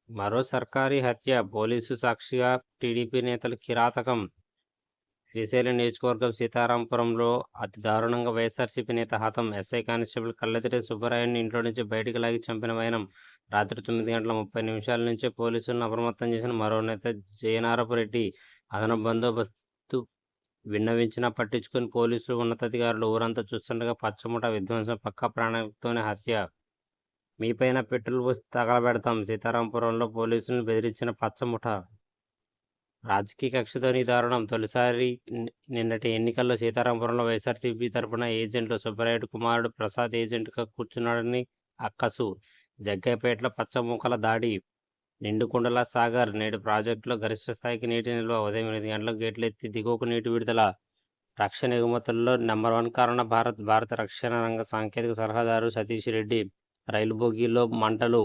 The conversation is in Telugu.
మరో సర్కారీ హత్య, పోలీసు సాక్షిగా టీడీపీ నేతల కిరాతకం. శ్రీశైలం నియోజకవర్గం సీతారాంపురంలో అతి దారుణంగా వైఎస్ఆర్సీపీ నేత హతం. ఎస్ఐ కానిస్టేబుల్ కళ్ళెదుటే సుబ్బరాయుడిని ఇంట్లో నుంచి బయటికి లాగి చంపిన వైనం. రాత్రి 9:30 నుంచే పోలీసులను అప్రమత్తం చేసిన మరో నేత జయనారపు రెడ్డి. అదనపు బందోబస్తు విన్నవించినా పట్టించుకుని పోలీసులు, ఉన్నతాధికారులు. ఊరంతా చూస్తుండగా పచ్చముఠ విధ్వంసం, పక్కా ప్రణాళికతోనే హత్య. మీపైన పెట్రోల్ పోసి తగలబెడతాం. సీతారాంపురంలో పోలీసులను బెదిరించిన పచ్చముఠ. రాజకీయ కక్షతో ఈ దారుణం. తొలిసారి నిన్నటి ఎన్నికల్లో సీతారాంపురంలో వైఎస్ఆర్సీపీ తరపున ఏజెంట్లు సుబ్బరాయుడు కుమారుడు ప్రసాద్ ఏజెంట్గా కూర్చున్నాడని అక్కసు. జగ్గయ్యపేటలో పచ్చమూకల దాడి. నిండుకుండల సాగర్. నేడు ప్రాజెక్టులో గరిష్ట స్థాయికి నీటి నిల్వ. ఉదయం 8 గంటలకు గేట్లెత్తి దిగువకు నీటి విడుదల. రక్షణ ఎగుమతుల్లో నంబర్ 1 కారణ భారత రక్షణ రంగ సాంకేతిక సలహాదారు సతీష్ రెడ్డి. రైలు బోగీల్లో మంటలు.